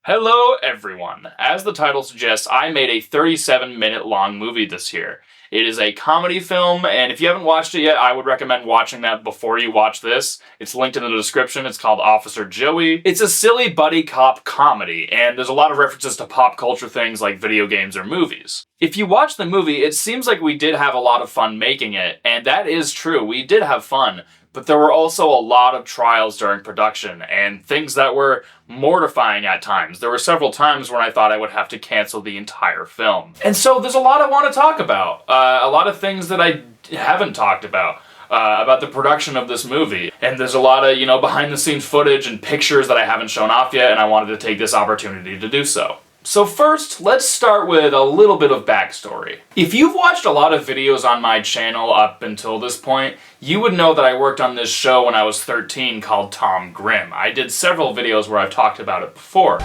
Hello, everyone. As the title suggests, I made a 37-minute long movie this year. It is a comedy film, and if you haven't watched it yet, I would recommend watching that before you watch this. It's linked in the description. It's called Officer Joey. It's a silly buddy cop comedy, and there's a lot of references to pop culture things like video games or movies. If you watch the movie, it seems like we did have a lot of fun making it, and that is true. We did have fun. But there were also a lot of trials during production, and things that were mortifying at times. There were several times when I thought I would have to cancel the entire film. And so there's a lot I want to talk about. A lot of things that I haven't talked about the production of this movie. And there's a lot of, behind the scenes footage and pictures that I haven't shown off yet, and I wanted to take this opportunity to do so. So first, let's start with a little bit of backstory. If you've watched a lot of videos on my channel up until this point, you would know that I worked on this show when I was 13 called Tom Grimm. I did several videos where I've talked about it before.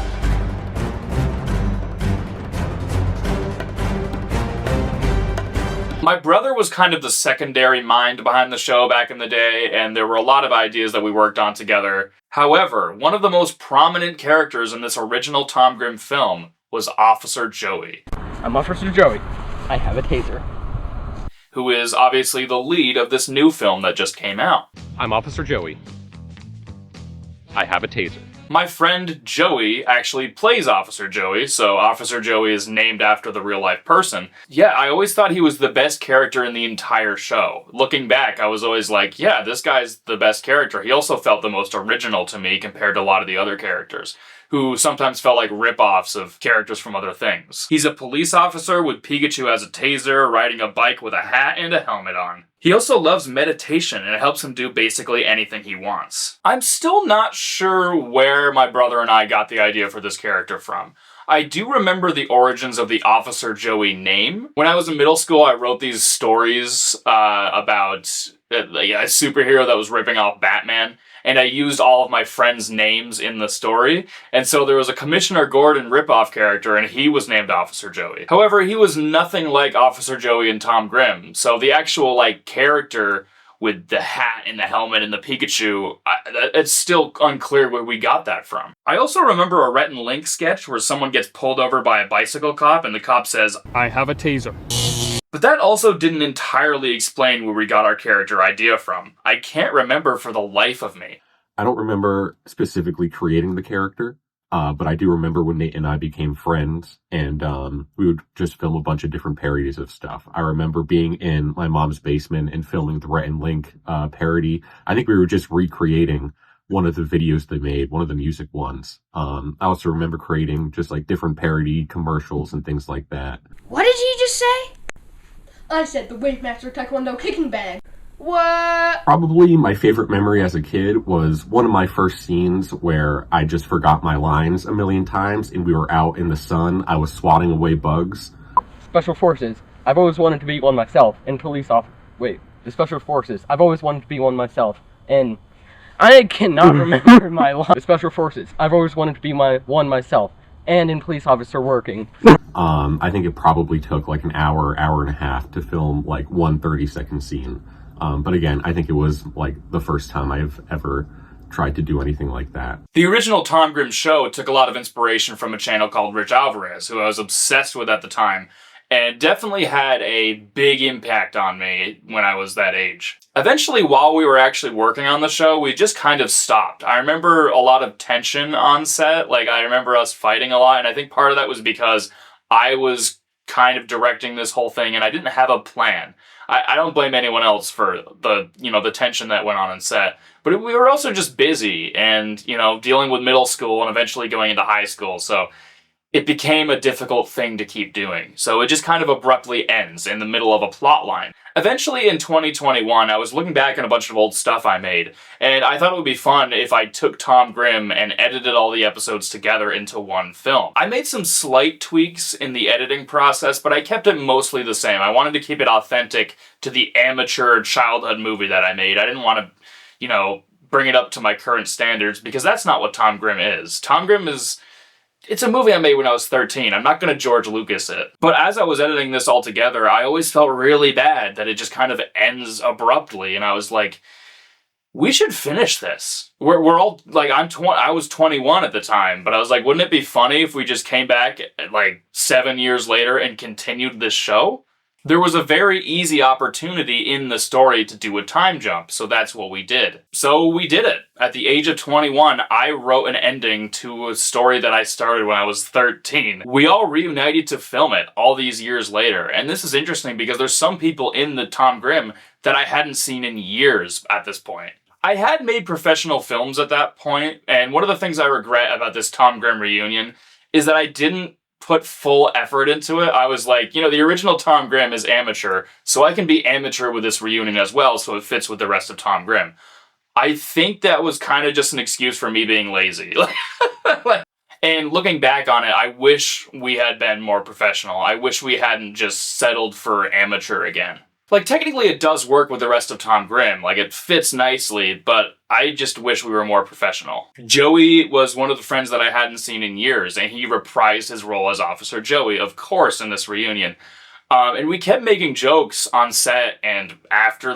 My brother was kind of the secondary mind behind the show back in the day, and there were a lot of ideas that we worked on together. However, one of the most prominent characters in this original Tom Grimm film was Officer Joey. I'm Officer Joey. I have a taser. Who is obviously the lead of this new film that just came out. I'm Officer Joey. I have a taser. My friend Joey actually plays Officer Joey, so Officer Joey is named after the real-life person. Yeah, I always thought he was the best character in the entire show. Looking back, I was always like, yeah, this guy's the best character. He also felt the most original to me compared to a lot of the other characters, who sometimes felt like rip-offs of characters from other things. He's a police officer with Pikachu as a taser, riding a bike with a hat and a helmet on. He also loves meditation, and it helps him do basically anything he wants. I'm still not sure where my brother and I got the idea for this character from. I do remember the origins of the Officer Joey name. When I was in middle school, I wrote these stories about a superhero that was ripping off Batman, and I used all of my friends' names in the story. And so there was a Commissioner Gordon ripoff character, and he was named Officer Joey. However, he was nothing like Officer Joey and Tom Grimm. So the actual, character with the hat and the helmet and the Pikachu, it's still unclear where we got that from. I also remember a Rhett and Link sketch where someone gets pulled over by a bicycle cop, and the cop says, I have a taser. But that also didn't entirely explain where we got our character idea from. I can't remember for the life of me. I don't remember specifically creating the character, but I do remember when Nate and I became friends, and we would just film a bunch of different parodies of stuff. I remember being in my mom's basement and filming the Rhett and Link parody. I think we were just recreating one of the videos they made, one of the music ones. I also remember creating just different parody commercials and things like that. What did you just say? I said the Wave Master Taekwondo kicking bag. What? Probably my favorite memory as a kid was one of my first scenes where I just forgot my lines a million times and we were out in the sun. I was swatting away bugs. Special Forces. I've always wanted to be one myself. And the Special Forces. I've always wanted to be one myself. And I cannot remember my line. The Special Forces. I've always wanted to be one myself. And in police officer working. I think it probably took an hour and a half to film one 30-second scene. But again, I think it was the first time I've ever tried to do anything like that. The original Tom Grimm show took a lot of inspiration from a channel called Rich Alvarez, who I was obsessed with at the time, and definitely had a big impact on me when I was that age. Eventually, while we were actually working on the show, we just kind of stopped. I remember a lot of tension on set. I remember us fighting a lot, and I think part of that was because I was kind of directing this whole thing, and I didn't have a plan. I don't blame anyone else for the tension that went on set. But we were also just busy and, dealing with middle school and eventually going into high school. So it became a difficult thing to keep doing. So it just kind of abruptly ends in the middle of a plot line. Eventually in 2021, I was looking back at a bunch of old stuff I made, and I thought it would be fun if I took Tom Grimm and edited all the episodes together into one film. I made some slight tweaks in the editing process, but I kept it mostly the same. I wanted to keep it authentic to the amateur childhood movie that I made. I didn't want to, bring it up to my current standards, because that's not what Tom Grimm is. Tom Grimm is... It's a movie I made when I was 13. I'm not going to George Lucas it. But as I was editing this all together, I always felt really bad that it just kind of ends abruptly. And I was like, we should finish this. We're all like, I was 21 at the time, but I was like, wouldn't it be funny if we just came back like 7 years later and continued this show? There was a very easy opportunity in the story to do a time jump, so that's what we did. So we did it. At the age of 21, I wrote an ending to a story that I started when I was 13. We all reunited to film it all these years later, and this is interesting because there's some people in the Tom Grimm that I hadn't seen in years at this point. I had made professional films at that point, and one of the things I regret about this Tom Grimm reunion is that I didn't put full effort into it. I was like, you know, the original Tom Grimm is amateur, so I can be amateur with this reunion as well, so it fits with the rest of Tom Grimm. I think that was kind of just an excuse for me being lazy. And looking back on it, I wish we had been more professional. I wish we hadn't just settled for amateur again. Like, technically it does work with the rest of Tom Grimm. Like, it fits nicely, but I just wish we were more professional. Joey was one of the friends that I hadn't seen in years, and he reprised his role as Officer Joey, of course, in this reunion. And we kept making jokes on set and after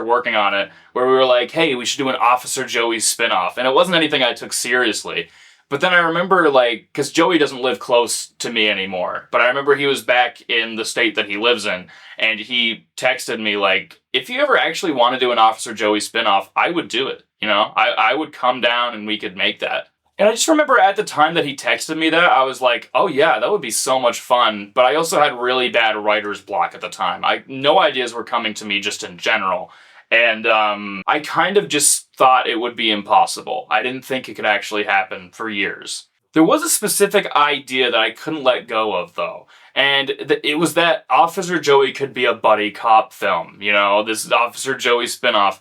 working on it, where we were like, hey, we should do an Officer Joey spinoff. And it wasn't anything I took seriously. But then I remember, like, because Joey doesn't live close to me anymore, but I remember he was back in the state that he lives in, and he texted me, like, if you ever actually want to do an Officer Joey spinoff, I would do it, you know? I would come down and we could make that. And I just remember at the time that he texted me that, I was like, oh yeah, that would be so much fun, but I also had really bad writer's block at the time. No ideas were coming to me just in general. And I kind of just thought it would be impossible. I didn't think it could actually happen for years. There was a specific idea that I couldn't let go of, though. And it was that Officer Joey could be a buddy cop film. You know, this Officer Joey spinoff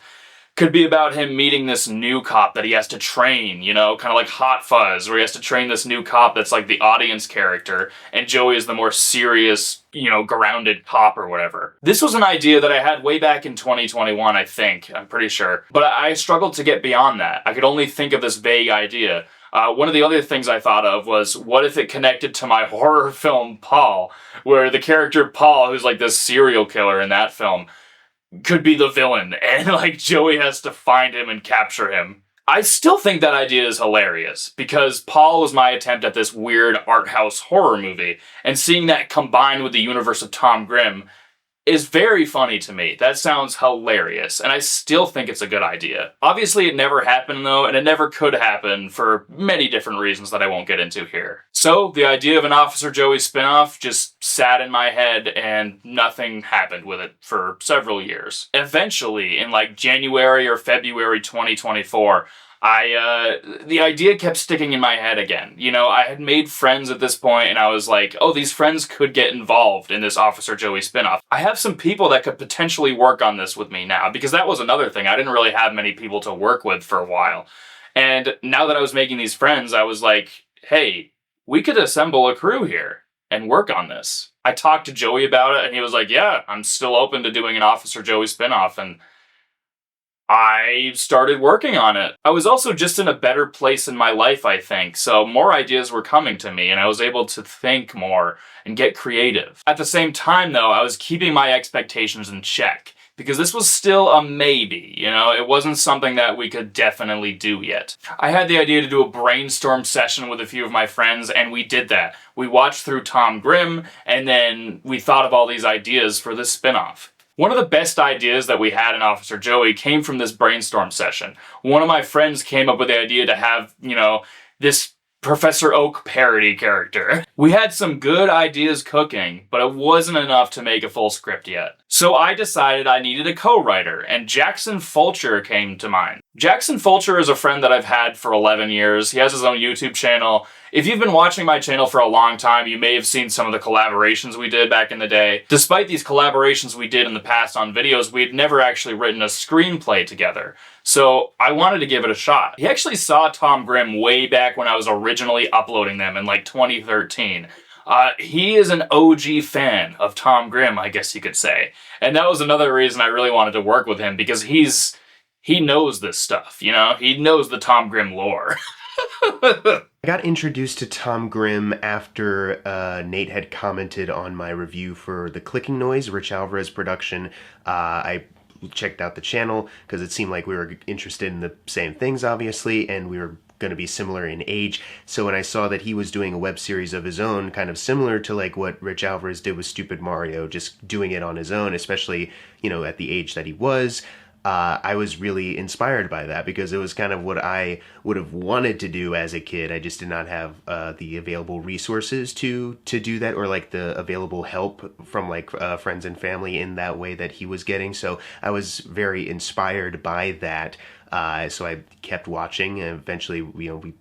could be about him meeting this new cop that he has to train, you know, kind of like Hot Fuzz, where he has to train this new cop that's like the audience character, and Joey is the more serious, you know, grounded cop or whatever. This was an idea that I had way back in 2021, I think, I'm pretty sure, but I struggled to get beyond that. I could only think of this vague idea. One of the other things I thought of was, what if it connected to my horror film Paul, where the character Paul, who's like this serial killer in that film, could be the villain, and like Joey has to find him and capture him. I still think that idea is hilarious, because Paul was my attempt at this weird art house horror movie, and seeing that combined with the universe of Tom Grimm is very funny to me. That sounds hilarious, and I still think it's a good idea. Obviously it never happened though, and it never could happen for many different reasons that I won't get into here. So the idea of an Officer Joey spinoff just sat in my head and nothing happened with it for several years. Eventually, in like January or February 2024, the idea kept sticking in my head again. You know, I had made friends at this point, and I was like, oh, these friends could get involved in this Officer Joey spinoff. I have some people that could potentially work on this with me now, because that was another thing. I didn't really have many people to work with for a while. And now that I was making these friends, I was like, hey, we could assemble a crew here and work on this. I talked to Joey about it, and he was like, yeah, I'm still open to doing an Officer Joey spinoff, and I started working on it. I was also just in a better place in my life, I think, so more ideas were coming to me, and I was able to think more and get creative. At the same time, though, I was keeping my expectations in check, because this was still a maybe, you know? It wasn't something that we could definitely do yet. I had the idea to do a brainstorm session with a few of my friends, and we did that. We watched through Tom Grimm, and then we thought of all these ideas for this spinoff. One of the best ideas that we had in Officer Joey came from this brainstorm session. One of my friends came up with the idea to have, you know, this Professor Oak parody character. We had some good ideas cooking, but it wasn't enough to make a full script yet. So I decided I needed a co-writer, and Jackson Fulcher came to mind. Jackson Fulcher is a friend that I've had for 11 years. He has his own YouTube channel. If you've been watching my channel for a long time, you may have seen some of the collaborations we did back in the day. Despite these collaborations we did in the past on videos, we had never actually written a screenplay together. So I wanted to give it a shot. He actually saw Tom Grimm way back when I was originally uploading them in like 2013. He is an OG fan of Tom Grimm, I guess you could say. And that was another reason I really wanted to work with him, because he knows this stuff, you know? He knows the Tom Grimm lore. I got introduced to Tom Grimm after Nate had commented on my review for The Clicking Noise, Rich Alvarez production. I checked out the channel because it seemed like we were interested in the same things, obviously, and we were going to be similar in age. So when I saw that he was doing a web series of his own, kind of similar to like what Rich Alvarez did with Stupid Mario, just doing it on his own, especially, you know, at the age that he was, I was really inspired by that because it was kind of what I would have wanted to do as a kid. I just did not have the available resources to do that, or like the available help from like friends and family in that way that he was getting. So I was very inspired by that. So I kept watching, and eventually, you know, we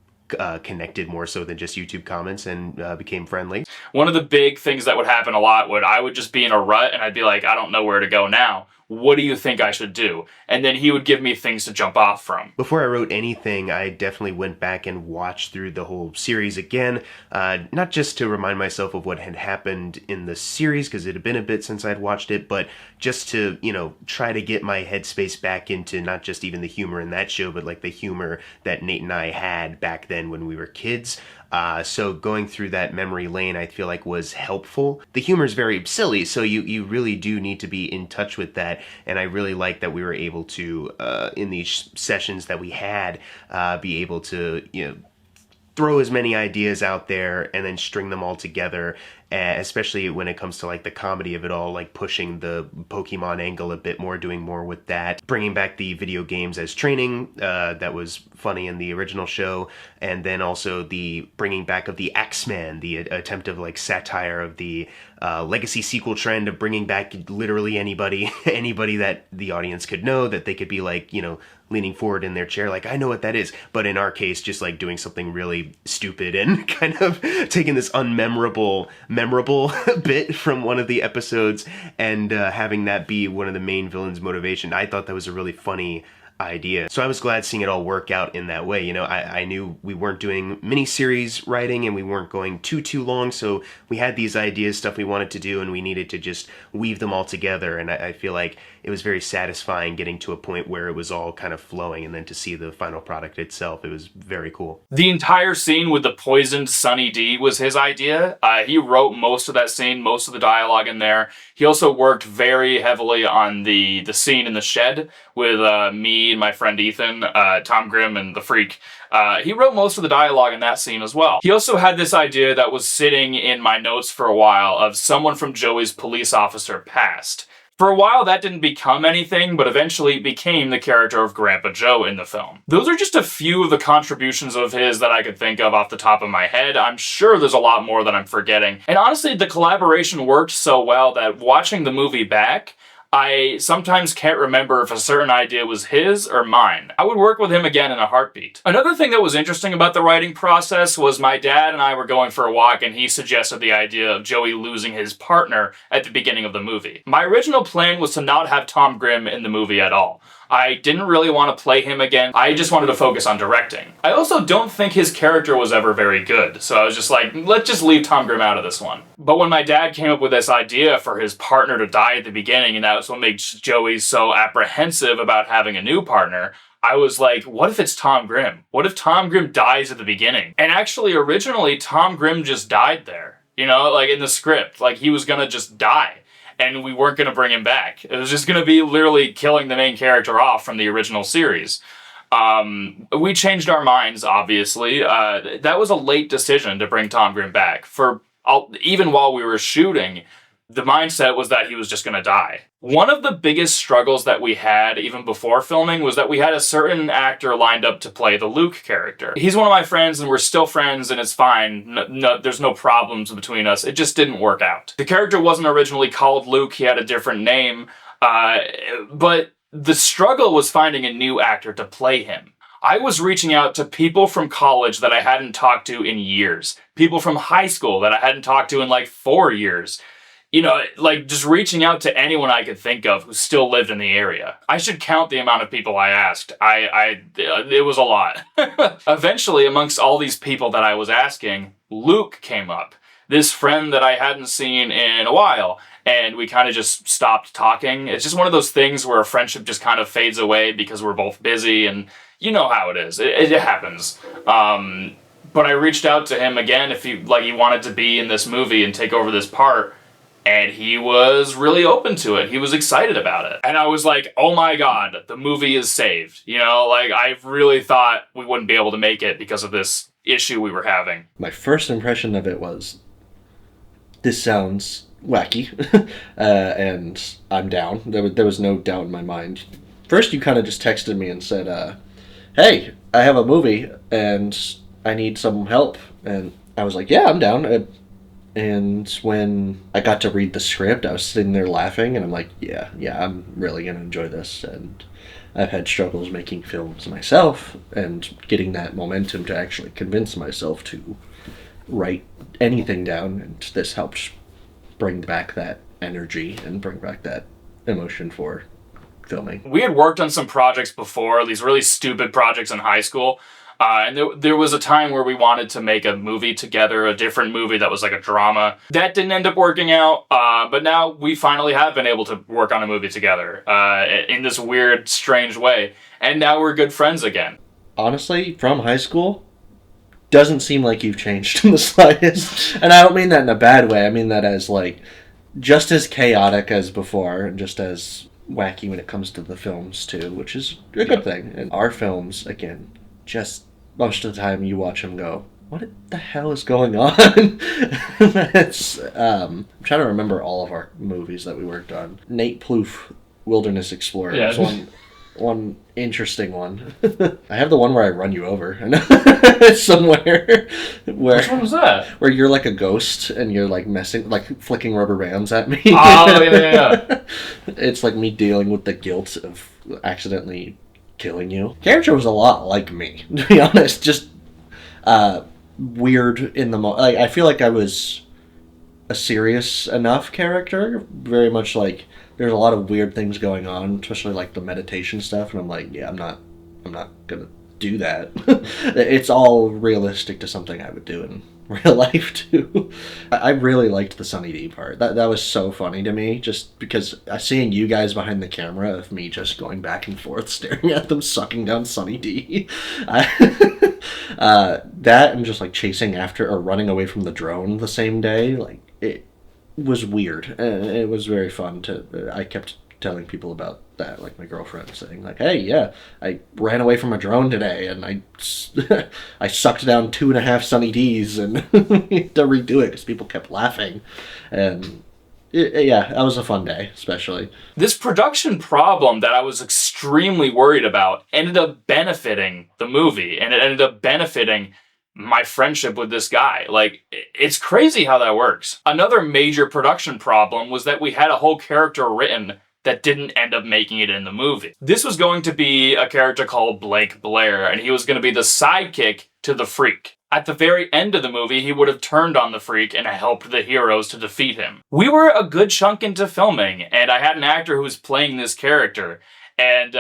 connected more so than just YouTube comments, and became friendly. One of the big things that would happen a lot would I would just be in a rut and I'd be like, I don't know where to go now. What do you think I should do? And then he would give me things to jump off from. Before I wrote anything, I definitely went back and watched through the whole series again, not just to remind myself of what had happened in the series, because it had been a bit since I'd watched it, but just to, you know, try to get my headspace back into not just even the humor in that show, but like the humor that Nate and I had back then when we were kids. So going through that memory lane, I feel like was helpful. The humor is very silly, so you really do need to be in touch with that. And I really like that we were able to, in these sessions that we had, be able to, you know, throw as many ideas out there and then string them all together, especially when it comes to like the comedy of it all, like pushing the Pokemon angle a bit more, doing more with that, bringing back the video games as training, that was funny in the original show, and then also the bringing back of the Axeman, the attempt of like satire of the legacy sequel trend of bringing back literally anybody that the audience could know, that they could be like, you know, leaning forward in their chair like, I know what that is. But in our case, just like doing something really stupid and kind of taking this memorable bit from one of the episodes and having that be one of the main villain's motivation. I thought that was a really funny idea. So I was glad seeing it all work out in that way. You know, I knew we weren't doing miniseries writing and we weren't going too long, so we had these ideas, stuff we wanted to do, and we needed to just weave them all together. And I feel like it was very satisfying getting to a point where it was all kind of flowing, and then to see the final product itself, it was very cool. The entire scene with the poisoned Sunny D was his idea. He wrote most of that scene, most of the dialogue in there. He also worked very heavily on the scene in the shed with me and my friend Ethan, Tom Grimm, and the Freak. He wrote most of the dialogue in that scene as well. He also had this idea that was sitting in my notes for a while of someone from Joey's police officer past. For a while, that didn't become anything, but eventually it became the character of Grandpa Joe in the film. Those are just a few of the contributions of his that I could think of off the top of my head. I'm sure there's a lot more that I'm forgetting. And honestly, the collaboration worked so well that watching the movie back, I sometimes can't remember if a certain idea was his or mine. I would work with him again in a heartbeat. Another thing that was interesting about the writing process was my dad and I were going for a walk and he suggested the idea of Joey losing his partner at the beginning of the movie. My original plan was to not have Tom Grimm in the movie at all. I didn't really want to play him again. I just wanted to focus on directing. I also don't think his character was ever very good, so I was just like, let's just leave Tom Grimm out of this one. But when my dad came up with this idea for his partner to die at the beginning, and that was what makes Joey so apprehensive about having a new partner, I was like, what if it's Tom Grimm? What if Tom Grimm dies at the beginning? And actually, originally, Tom Grimm just died there. You know, like in the script, like he was gonna just die. And we weren't going to bring him back. It was just going to be literally killing the main character off from the original series. We changed our minds, obviously. That was a late decision to bring Tom Grimm back. Even while we were shooting, the mindset was that he was just going to die. One of the biggest struggles that we had, even before filming, was that we had a certain actor lined up to play the Luke character. He's one of my friends, and we're still friends, and it's fine. There's no problems between us. It just didn't work out. The character wasn't originally called Luke. He had a different name. But the struggle was finding a new actor to play him. I was reaching out to people from college that I hadn't talked to in years. People from high school that I hadn't talked to in like 4 years. You know, like just reaching out to anyone I could think of who still lived in the area. I should count the amount of people I asked. It was a lot. Eventually, amongst all these people that I was asking, Luke came up. This friend that I hadn't seen in a while. And we kind of just stopped talking. It's just one of those things where a friendship just kind of fades away because we're both busy, and you know how it is. It happens. But I reached out to him again if he wanted to be in this movie and take over this part. And he was really open to it. He was excited about it. And I was like, oh my god, the movie is saved. You know, like, I really thought we wouldn't be able to make it because of this issue we were having. My first impression of it was, this sounds wacky, and I'm down. There was no doubt in my mind. First, you kind of just texted me and said, hey, I have a movie, and I need some help. And I was like, yeah, I'm down. And when I got to read the script, I was sitting there laughing, and I'm like, yeah, I'm really going to enjoy this. And I've had struggles making films myself, and getting that momentum to actually convince myself to write anything down, and this helped bring back that energy and bring back that emotion for filming. We had worked on some projects before, these really stupid projects in high school. And there was a time where we wanted to make a movie together, a different movie that was like a drama. That didn't end up working out, but now we finally have been able to work on a movie together in this weird, strange way. And now we're good friends again. Honestly, from high school, doesn't seem like you've changed in the slightest. And I don't mean that in a bad way. I mean that as, like, just as chaotic as before, and just as wacky when it comes to the films, too, which is a good thing. And our films, again, just most of the time you watch them go, what the hell is going on? It's, I'm trying to remember all of our movies that we worked on. Nate Plouffe, Wilderness Explorer, is one interesting one. I have the one where I run you over somewhere. Which one was that? Where you're like a ghost and you're like messing, like flicking rubber bands at me. Oh, yeah. It's like me dealing with the guilt of accidentally killing you. Character was a lot like me, to be honest. Just weird in the I feel like I was a serious enough character, very much like there's a lot of weird things going on, especially like the meditation stuff, and I'm like, yeah, I'm not gonna do that. It's all realistic to something I would do in real life too. I really liked the Sunny D part. That was so funny to me, just because seeing you guys behind the camera of me just going back and forth staring at them sucking down Sunny D. That and just like chasing after or running away from the drone the same day, like it was weird. It was very fun to. I kept telling people about that, like my girlfriend saying like, hey, yeah, I ran away from a drone today and I sucked down 2.5 Sunny D's and had to redo it because people kept laughing. And yeah, that was a fun day, especially. This production problem that I was extremely worried about ended up benefiting the movie, and it ended up benefiting my friendship with this guy. Like, it's crazy how that works. Another major production problem was that we had a whole character written that didn't end up making it in the movie. This was going to be a character called Blake Blair, and he was going to be the sidekick to the Freak. At the very end of the movie, he would have turned on the Freak and helped the heroes to defeat him. We were a good chunk into filming, and I had an actor who was playing this character, and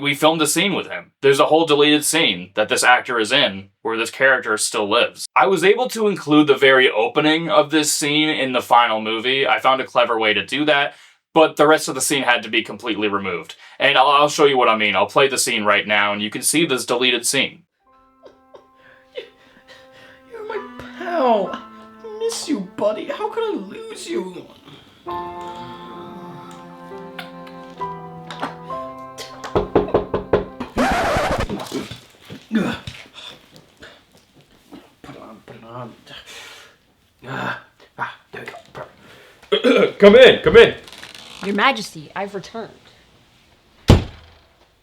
we filmed a scene with him. There's a whole deleted scene that this actor is in where this character still lives. I was able to include the very opening of this scene in the final movie. I found a clever way to do that, but the rest of the scene had to be completely removed. And I'll show you what I mean. I'll play the scene right now, and you can see this deleted scene. You're my pal. I miss you, buddy. How could I lose you? Put it on. There we go. Come in. Your Majesty, I've returned.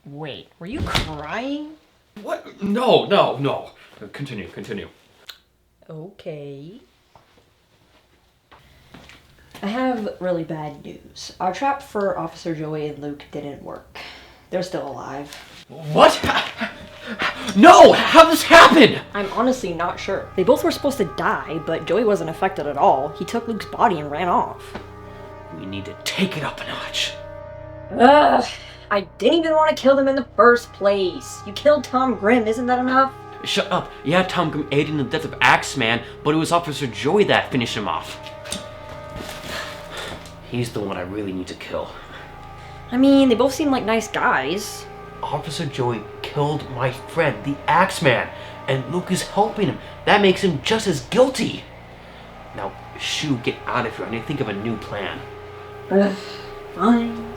Wait, were you crying? What? No. Continue. Okay. I have really bad news. Our trap for Officer Joey and Luke didn't work. They're still alive. What? No! How did this happen? I'm honestly not sure. They both were supposed to die, but Joey wasn't affected at all. He took Luke's body and ran off. We need to take it up a notch. Ugh, I didn't even want to kill them in the first place. You killed Tom Grimm, isn't that enough? Shut up. Yeah, Tom Grimm aided in the death of Axeman, but it was Officer Joey that finished him off. He's the one I really need to kill. I mean, they both seem like nice guys. Officer Joey killed my friend, the Axeman, and Luke is helping him. That makes him just as guilty. Now, Shoo, get out of here. I need to think of a new plan. Fine.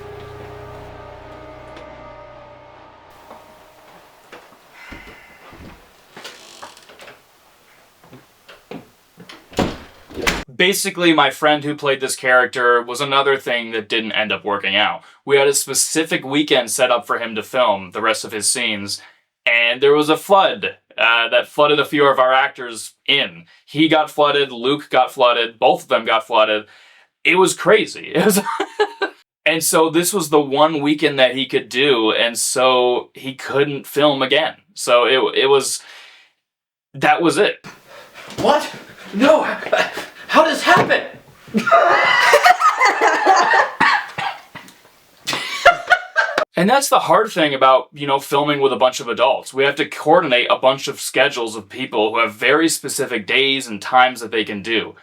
Basically, my friend who played this character was another thing that didn't end up working out. We had a specific weekend set up for him to film the rest of his scenes, and there was a flood that flooded a few of our actors in. He got flooded, Luke got flooded, both of them got flooded. It was crazy. And so this was the one weekend that he could do, and so he couldn't film again. So that was it. What? No! How did this happen? And that's the hard thing about, filming with a bunch of adults. We have to coordinate a bunch of schedules of people who have very specific days and times that they can do.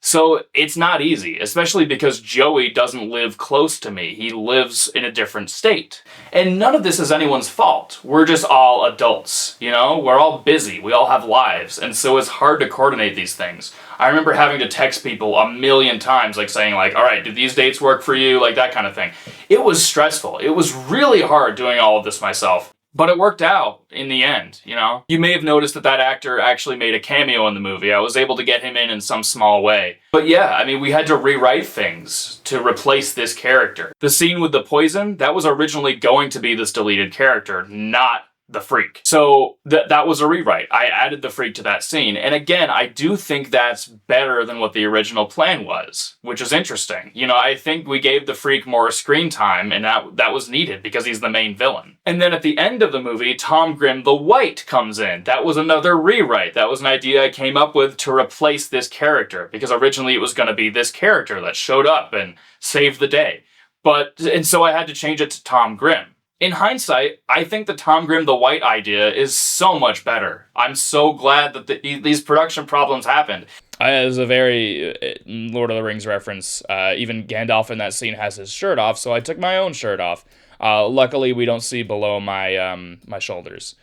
So it's not easy, especially because Joey doesn't live close to me. He lives in a different state. And none of this is anyone's fault. We're just all adults, We're all busy. We all have lives. And so it's hard to coordinate these things. I remember having to text people a million times, saying all right, do these dates work for you? That kind of thing. It was stressful. It was really hard doing all of this myself. But it worked out in the end, You may have noticed that actor actually made a cameo in the movie. I was able to get him in some small way. But yeah, we had to rewrite things to replace this character. The scene with the poison, that was originally going to be this deleted character, not the freak. So that was a rewrite. I added the freak to that scene. And again, I do think that's better than what the original plan was, which is interesting. I think we gave the freak more screen time, and that was needed because he's the main villain. And then at the end of the movie, Tom Grimm the White comes in. That was another rewrite. That was an idea I came up with to replace this character, because originally it was going to be this character that showed up and saved the day. And so I had to change it to Tom Grimm. In hindsight, I think the Tom Grimm the White idea is so much better. I'm so glad that these production problems happened. As a very Lord of the Rings reference, even Gandalf in that scene has his shirt off, so I took my own shirt off. Luckily, we don't see below my my shoulders.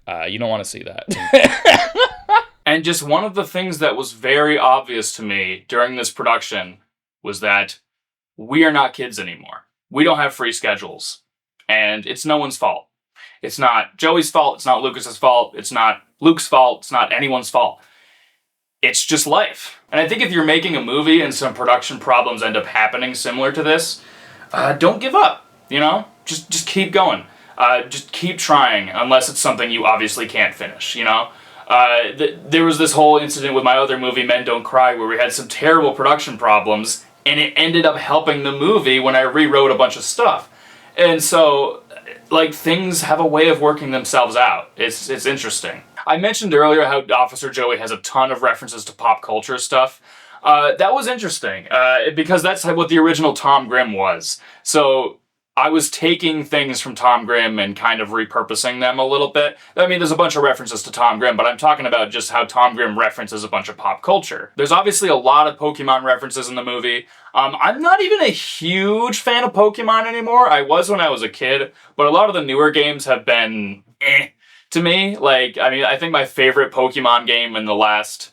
You don't want to see that. And just one of the things that was very obvious to me during this production was that we are not kids anymore. We don't have free schedules. And it's no one's fault. It's not Joey's fault. It's not Lucas's fault. It's not Luke's fault. It's not anyone's fault. It's just life. And I think if you're making a movie and some production problems end up happening similar to this, don't give up, Just keep going. Just keep trying, unless it's something you obviously can't finish, There was this whole incident with my other movie, Men Don't Cry, where we had some terrible production problems, and it ended up helping the movie when I rewrote a bunch of stuff. And so, things have a way of working themselves out. It's interesting. I mentioned earlier how Officer Joey has a ton of references to pop culture stuff. That was interesting, because that's what the original Tom Grimm was. So I was taking things from Tom Grimm and kind of repurposing them a little bit. There's a bunch of references to Tom Grimm, but I'm talking about just how Tom Grimm references a bunch of pop culture. There's obviously a lot of Pokemon references in the movie. I'm not even a huge fan of Pokemon anymore. I was when I was a kid, but a lot of the newer games have been to me. I think my favorite Pokemon game in the last,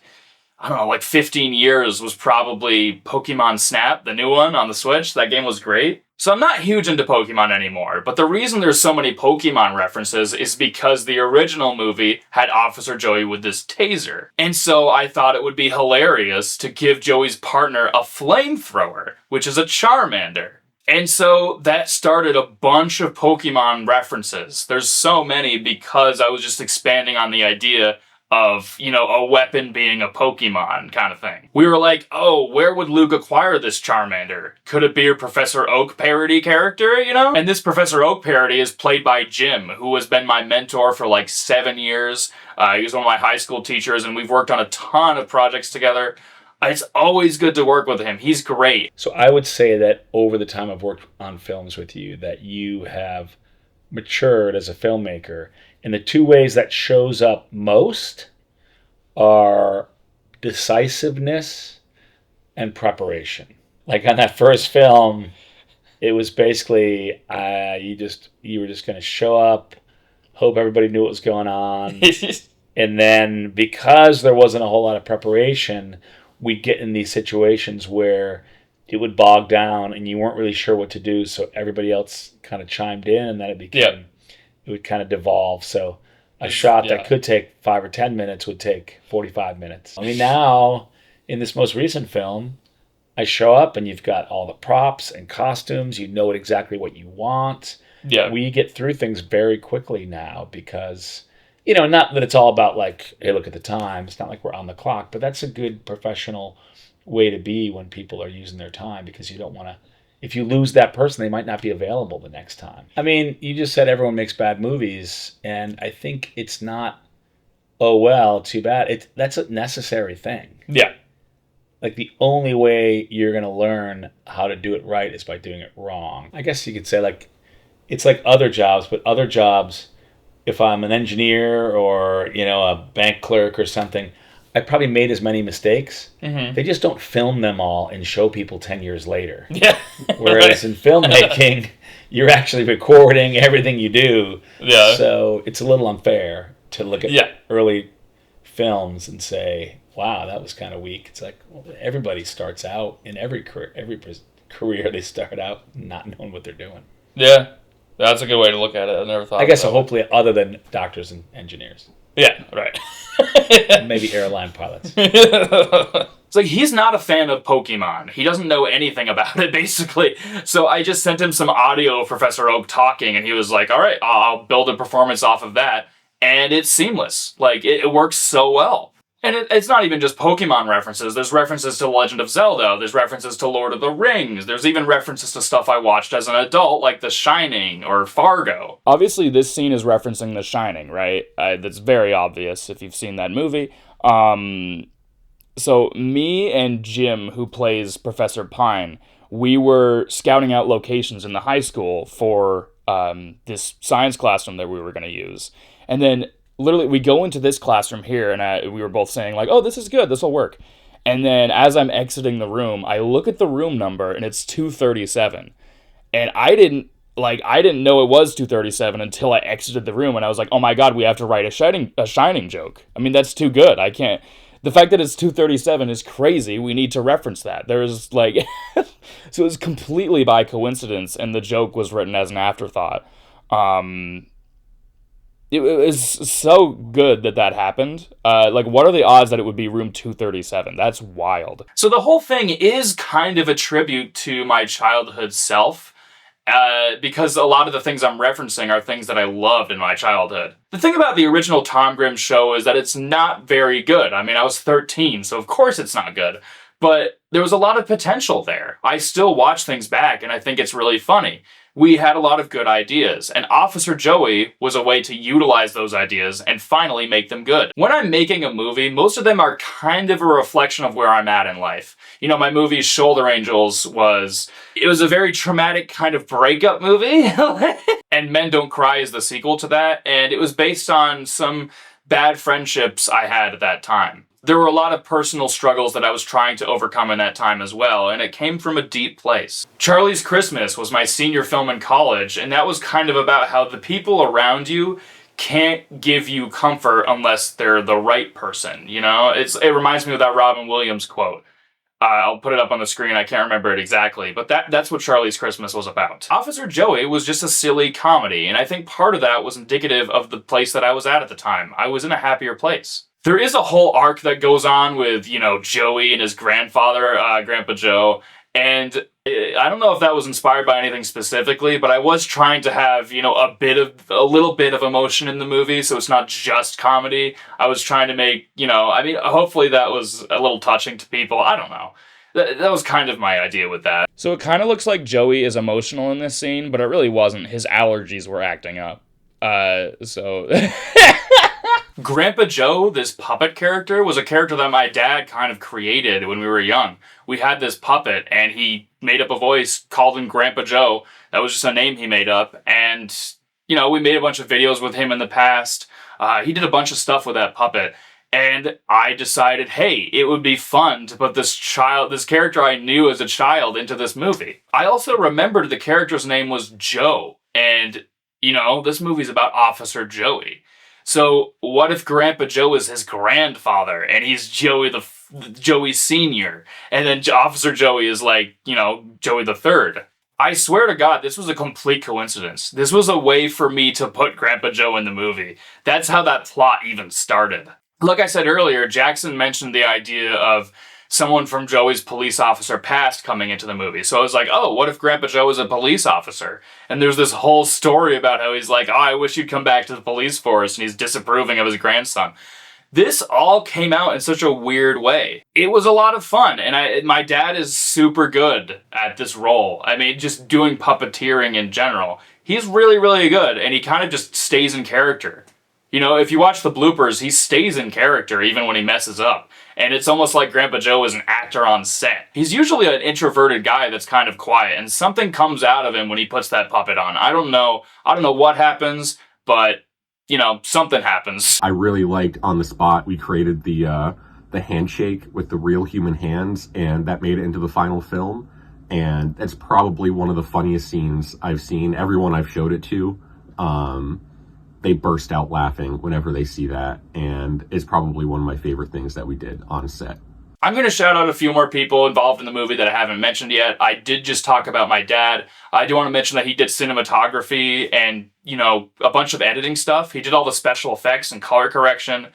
15 years was probably Pokemon Snap, the new one on the Switch. That game was great. So I'm not huge into Pokemon anymore, but the reason there's so many Pokemon references is because the original movie had Officer Joey with this taser. And so I thought it would be hilarious to give Joey's partner a flamethrower, which is a Charmander. And so that started a bunch of Pokemon references. There's so many because I was just expanding on the idea of, a weapon being a Pokemon kind of thing. We were like, oh, where would Luke acquire this Charmander? Could it be a Professor Oak parody character, And this Professor Oak parody is played by Jim, who has been my mentor for 7 years. He was one of my high school teachers, and we've worked on a ton of projects together. It's always good to work with him. He's great. So I would say that over the time I've worked on films with you, that you have matured as a filmmaker. And the two ways that shows up most are decisiveness and preparation. On that first film, it was basically you were just going to show up, hope everybody knew what was going on. And then because there wasn't a whole lot of preparation, we get in these situations where it would bog down and you weren't really sure what to do, so everybody else kind of chimed in, and then it would kind of devolve. So a shot that could take 5 or 10 minutes would take 45 minutes. I mean, now in this most recent film, I show up and you've got all the props and costumes. You know exactly what you want. Yeah. We get through things very quickly now because, you know, not that it's all about like, hey, look at the time. It's not like we're on the clock, but that's a good professional way to be when people are using their time, because you don't want to, if you lose that person, they might not be available the next time. I mean, you just said everyone makes bad movies, and I think it's not, oh, well, too bad. That's a necessary thing. Yeah. Like, the only way you're going to learn how to do it right is by doing it wrong. I guess you could say, like, it's like other jobs, but other jobs, if I'm an engineer or, you know, a bank clerk or something, I probably made as many mistakes. Mm-hmm. They just don't film them all and show people 10 years later. Yeah. Whereas in filmmaking, you're actually recording everything you do. Yeah. So it's a little unfair to look at early films and say, wow, that was kind of weak. It's like, well, everybody starts out in every career they start out not knowing what they're doing. Yeah. That's a good way to look at it. I never thought I guess of hopefully other than doctors and engineers. Yeah, right. Maybe airline pilots. It's like, he's not a fan of Pokemon. He doesn't know anything about it, basically. So I just sent him some audio of Professor Oak talking, and he was like, all right, I'll build a performance off of that. And it's seamless. Like, it works so well. And it's not even just Pokemon references. There's references to Legend of Zelda. There's references to Lord of the Rings. There's even references to stuff I watched as an adult, like The Shining or Fargo. Obviously, this scene is referencing The Shining, right? That's very obvious if you've seen that movie. So me and Jim, who plays Professor Pine, we were scouting out locations in the high school for this science classroom that we were going to use. And then literally, we go into this classroom here, and we were both saying, like, oh, this is good, this will work. And then as I'm exiting the room, I look at the room number, and it's 237. And I didn't know it was 237 until I exited the room, and I was like, oh my god, we have to write a Shining joke. I mean, that's too good. I can't. The fact that it's 237 is crazy. We need to reference that. There's, like... So it was completely by coincidence, and the joke was written as an afterthought. It was so good that happened. Like, what are the odds that it would be room 237? That's wild. So the whole thing is kind of a tribute to my childhood self, because a lot of the things I'm referencing are things that I loved in my childhood. The thing about the original Tom Grimm show is that it's not very good. I mean, I was 13, so of course it's not good. But there was a lot of potential there. I still watch things back, and I think it's really funny. We had a lot of good ideas, and Officer Joey was a way to utilize those ideas and finally make them good. When I'm making a movie, most of them are kind of a reflection of where I'm at in life. You know, my movie Shoulder Angels was a very traumatic kind of breakup movie, and Men Don't Cry is the sequel to that, and it was based on some bad friendships I had at that time. There were a lot of personal struggles that I was trying to overcome in that time as well, and it came from a deep place. Charlie's Christmas was my senior film in college, and that was kind of about how the people around you can't give you comfort unless they're the right person, you know? It reminds me of that Robin Williams quote. I'll put it up on the screen, I can't remember it exactly, but that's what Charlie's Christmas was about. Officer Joey was just a silly comedy, and I think part of that was indicative of the place that I was at the time. I was in a happier place. There is a whole arc that goes on with, you know, Joey and his grandfather, Grandpa Joe, and I don't know if that was inspired by anything specifically, but I was trying to have, you know, a little bit of emotion in the movie, so it's not just comedy. I was trying to make, you know, I mean, hopefully that was a little touching to people. I don't know. That was kind of my idea with that. So it kind of looks like Joey is emotional in this scene, but it really wasn't. His allergies were acting up. Grandpa Joe, this puppet character, was a character that my dad kind of created when we were young. We had this puppet, and he made up a voice, called him Grandpa Joe. That was just a name he made up, and, you know, we made a bunch of videos with him in the past. He did a bunch of stuff with that puppet, and I decided, hey, it would be fun to put this character I knew as a child into this movie. I also remembered the character's name was Joe, and, you know, this movie's about Officer Joey. So what if Grandpa Joe is his grandfather, and he's Joey Joey Sr., and then Officer Joey is like, Joey the Third. I swear to God, this was a complete coincidence. This was a way for me to put Grandpa Joe in the movie. That's how that plot even started. Like I said earlier, Jackson mentioned the idea of someone from Joey's police officer past coming into the movie. So I was like, oh, what if Grandpa Joe is a police officer? And there's this whole story about how he's like, oh, I wish you'd come back to the police force, and he's disapproving of his grandson. This all came out in such a weird way. It was a lot of fun, and my dad is super good at this role. I mean, just doing puppeteering in general. He's really, really good, and he kind of just stays in character. If you watch the bloopers, he stays in character even when he messes up. And it's almost like Grandpa Joe is an actor on set. He's usually an introverted guy that's kind of quiet, and something comes out of him when he puts that puppet on. I don't know what happens, but something happens. I really liked on the spot. We created the handshake with the real human hands, and that made it into the final film. And it's probably one of the funniest scenes I've seen. Everyone I've showed it to, they burst out laughing whenever they see that, and it's probably one of my favorite things that we did on set. I'm going to shout out a few more people involved in the movie that I haven't mentioned yet. I did just talk about my dad. I do want to mention that he did cinematography and, a bunch of editing stuff. He did all the special effects and color correction.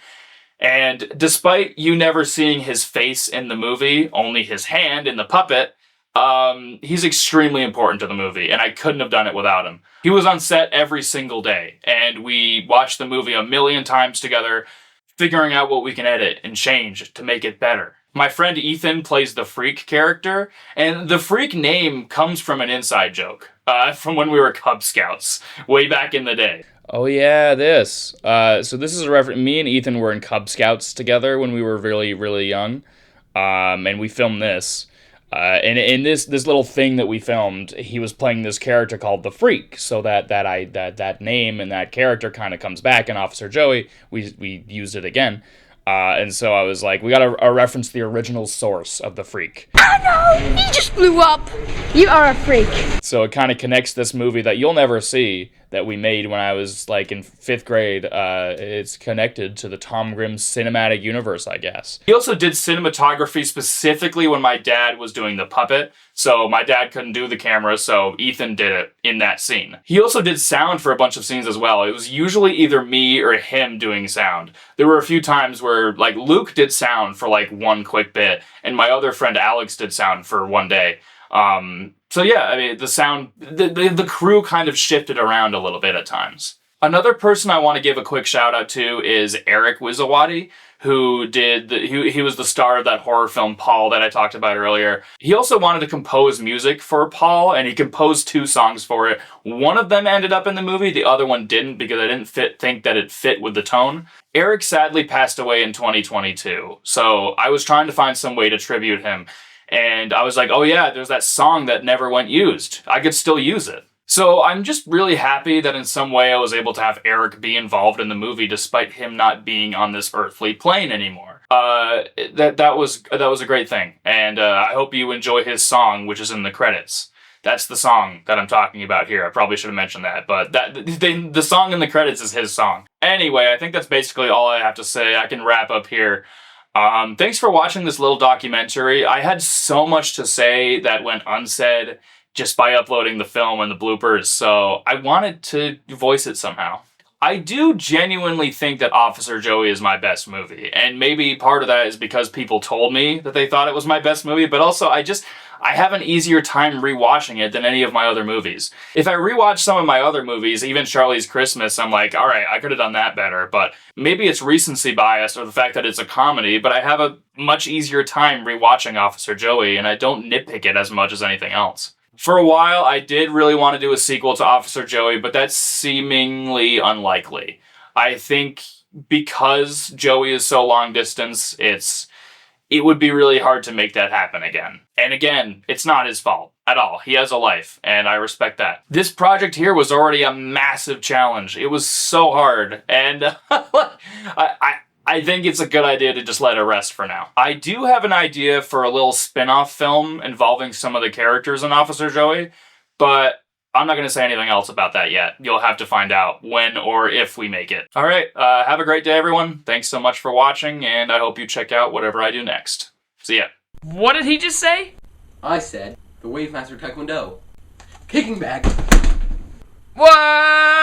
And despite you never seeing his face in the movie, only his hand in the puppet, he's extremely important to the movie, and I couldn't have done it without him. He was on set every single day, and we watched the movie a million times together, figuring out what we can edit and change to make it better. My friend Ethan plays the Freak character, and the Freak name comes from an inside joke from when we were Cub Scouts way back in the day. Oh yeah, this. So this is a reference. Me and Ethan were in Cub Scouts together when we were really, really young, and we filmed this. And in this little thing that we filmed, he was playing this character called the Freak. So that name and that character kind of comes back in Officer Joey. We used it again. And so I was like, we got to reference the original source of the Freak. Oh no! He just blew up! You are a freak. So it kind of connects this movie that you'll never see that we made when I was like in 5th grade. It's connected to the Tom Grimm cinematic universe, I guess. He also did cinematography specifically when my dad was doing the puppet. So my dad couldn't do the camera, so Ethan did it in that scene. He also did sound for a bunch of scenes as well. It was usually either me or him doing sound. There were a few times where like Luke did sound for like one quick bit, and my other friend Alex did sound for one day. So yeah, I mean, the sound, the crew kind of shifted around a little bit at times. Another person I want to give a quick shout out to is Eric Wizawati, who he was the star of that horror film Paul that I talked about earlier. He also wanted to compose music for Paul, and he composed 2 songs for it. One of them ended up in the movie, the other one didn't because I didn't think that it fit with the tone. Eric sadly passed away in 2022, so I was trying to find some way to tribute him. And I was like, oh yeah, there's that song that never went used. I could still use it. So I'm just really happy that in some way I was able to have Eric be involved in the movie despite him not being on this earthly plane anymore. That was a great thing. And I hope you enjoy his song, which is in the credits. That's the song that I'm talking about here. I probably should have mentioned that, but the song in the credits is his song. Anyway, I think that's basically all I have to say. I can wrap up here. Thanks for watching this little documentary. I had so much to say that went unsaid just by uploading the film and the bloopers, so I wanted to voice it somehow. I do genuinely think that Officer Joey is my best movie, and maybe part of that is because people told me that they thought it was my best movie, but also I have an easier time rewatching it than any of my other movies. If I rewatch some of my other movies, even Charlie's Christmas, I'm like, all right, I could have done that better, but maybe it's recency bias or the fact that it's a comedy, but I have a much easier time rewatching Officer Joey, and I don't nitpick it as much as anything else. For a while, I did really want to do a sequel to Officer Joey, but that's seemingly unlikely. I think because Joey is so long distance, it would be really hard to make that happen again. And again, it's not his fault at all. He has a life, and I respect that. This project here was already a massive challenge. It was so hard, and I think it's a good idea to just let it rest for now. I do have an idea for a little spin-off film involving some of the characters in Officer Joey, but I'm not going to say anything else about that yet. You'll have to find out when or if we make it. All right, have a great day, everyone. Thanks so much for watching, and I hope you check out whatever I do next. See ya. What did he just say? I said the Wave Master Taekwondo kicking bag. What?